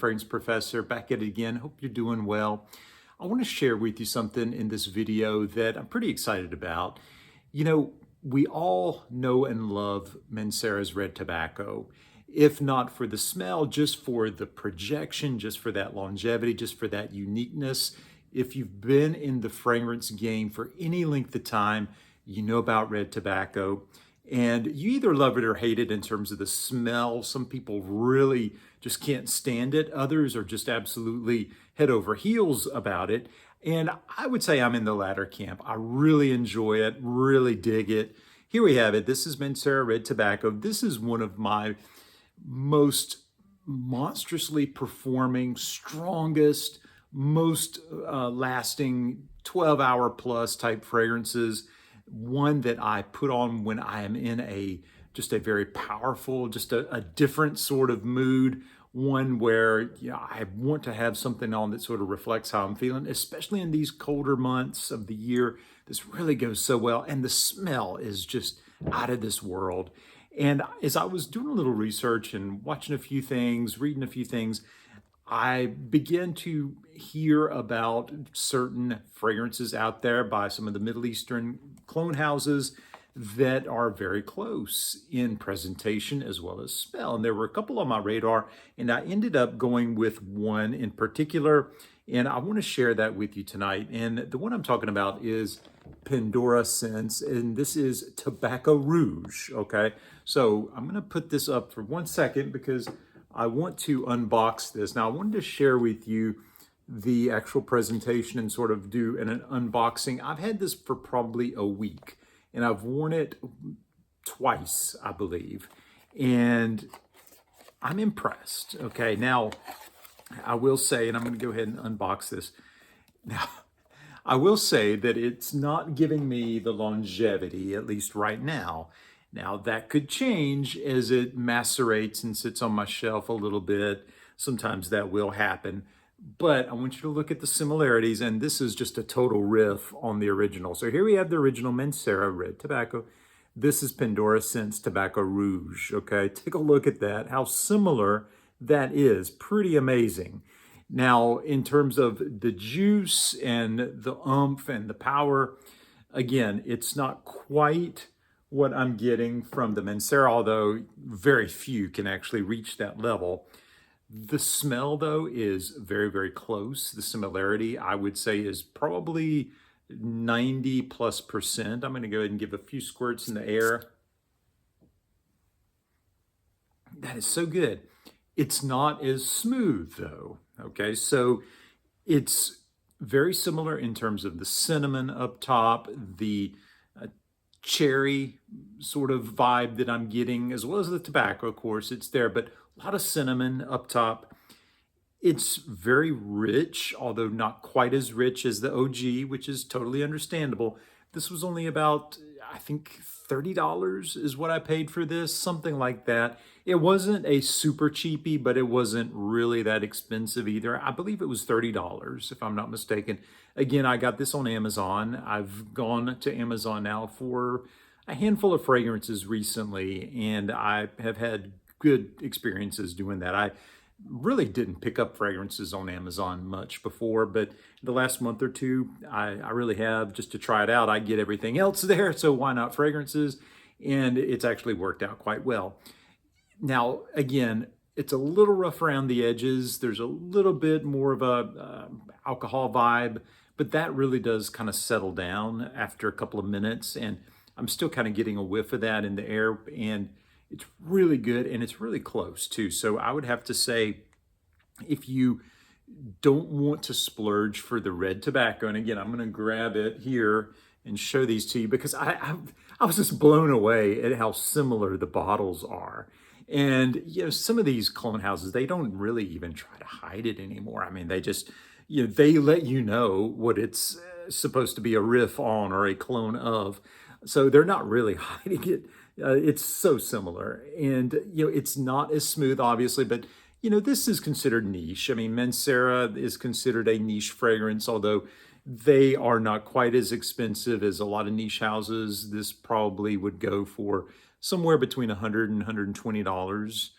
Fragrance Professor, back at it again. Hope you're doing well. I want to share with you something in this video that I'm pretty excited about. You know, we all know and love Mancera's red tobacco, if not for the smell, just for the projection, just for that longevity, just for that uniqueness. If you've been in the fragrance game for any length of time, you know about red tobacco. And you either love it or hate it in terms of the smell. Some people really just can't stand it. Others are just absolutely head over heels about it. And I would say I'm in the latter camp. I really enjoy it, really dig it. Here we have it. This is Mancera Red Tobacco. This is one of my most monstrously performing, strongest, most lasting 12-hour plus type fragrances. One that I put on when I am in just a very powerful, just a different sort of mood. One where I want to have something on that sort of reflects how I'm feeling, especially in these colder months of the year. This really goes so well, and the smell is just out of this world. And as I was doing a little research and watching a few things, reading a few things, I began to hear about certain fragrances out there by some of the Middle Eastern clone houses that are very close in presentation as well as smell. And there were a couple on my radar, and I ended up going with one in particular, and I want to share that with you tonight. And the one I'm talking about is Pendora scents, and this is Tobacco Rouge, okay? So I'm going to put this up for 1 second because I want to unbox this. Now, I wanted to share with you the actual presentation and sort of do an unboxing. I've had this for probably a week, and I've worn it twice, I believe, and I'm impressed. Okay, now I will say, and I'm going to go ahead and unbox this. Now, I will say that it's not giving me the longevity, at least right now. Now, that could change as it macerates and sits on my shelf a little bit. Sometimes that will happen. But I want you to look at the similarities, and this is just a total riff on the original. So here we have the original Mancera Red Tobacco. This is Pendora Scents Tobacco Rouge, okay? Take a look at that, how similar that is. Pretty amazing. Now, in terms of the juice and the oomph and the power, again, it's not quite what I'm getting from the Mancera, although very few can actually reach that level. The smell, though, is very, very close. The similarity, I would say, is probably 90+%. I'm going to go ahead and give a few squirts in the air. That is so good. It's not as smooth, though. Okay, so it's very similar in terms of the cinnamon up top, the cherry sort of vibe that I'm getting, as well as the tobacco, of course, it's there, but a lot of cinnamon up top. It's very rich, although not quite as rich as the OG, which is totally understandable. This was only about, I think, $30 is what I paid for this, something like that. It wasn't a super cheapie, but it wasn't really that expensive either. I believe it was $30, if I'm not mistaken. Again, I got this on Amazon. I've gone to Amazon now for a handful of fragrances recently, and I have had good experiences doing that. I really didn't pick up fragrances on Amazon much before, but the last month or two, I really have, just to try it out. I get everything else there, so why not fragrances? And it's actually worked out quite well. Now, again, it's a little rough around the edges. There's a little bit more of a alcohol vibe, but that really does kind of settle down after a couple of minutes, and I'm still kind of getting a whiff of that in the air, and it's really good, and it's really close too. So I would have to say, if you don't want to splurge for the red tobacco, and again, I'm going to grab it here and show these to you because I was just blown away at how similar the bottles are. And some of these clone houses, they don't really even try to hide it anymore. I mean, they just, they let you know what it's supposed to be a riff on or a clone of. So they're not really hiding it. It's so similar, and it's not as smooth, obviously, but this is considered niche. I mean, Mancera is considered a niche fragrance, although they are not quite as expensive as a lot of niche houses. This probably would go for somewhere between $100 and $120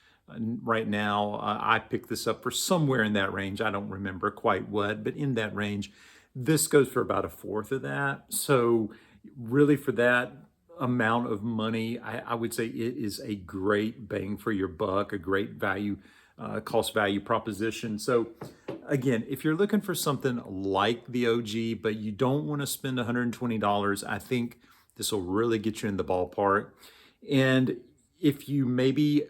Right now, I picked this up for somewhere in that range. I don't remember quite what, but in that range. This goes for about a fourth of that. So really for that amount of money, I would say it is a great bang for your buck, a great value, cost value proposition. So again, if you're looking for something like the OG, but you don't want to spend $120, I think this will really get you in the ballpark. And if you maybe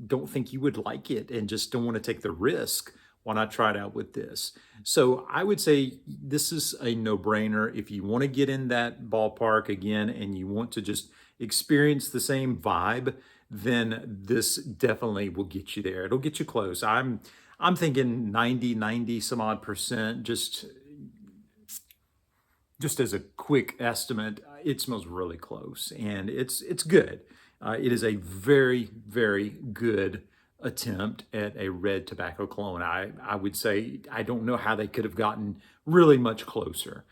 don't think you would like it and just don't want to take the risk, why not try it out with this? So I would say this is a no-brainer. If you want to get in that ballpark again and you want to just experience the same vibe, then this definitely will get you there. It'll get you close. I'm thinking 90 some odd percent, just as a quick estimate. It smells really close and it's good. It is a very, very good attempt at a red tobacco cologne. I would say I don't know how they could have gotten really much closer.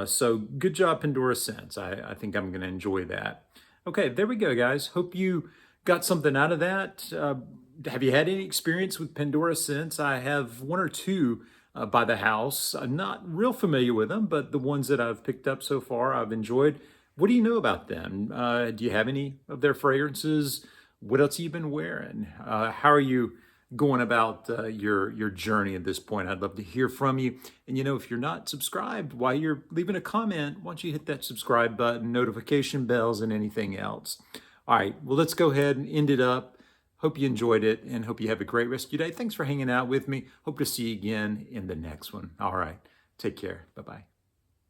So good job, Pendora Scents. I think I'm going to enjoy that. Okay, there we go, guys. Hope you got something out of that. Have you had any experience with Pendora Scents? I have one or two by the house. I'm not real familiar with them, but the ones that I've picked up so far, I've enjoyed. What do you know about them? Do you have any of their fragrances? What else have you been wearing? How are you going about your journey at this point? I'd love to hear from you. And if you're not subscribed, while you're leaving a comment, why don't you hit that subscribe button, notification bells, and anything else. All right, well, let's go ahead and end it up. Hope you enjoyed it and hope you have a great rest of your day. Thanks for hanging out with me. Hope to see you again in the next one. All right, take care. Bye-bye.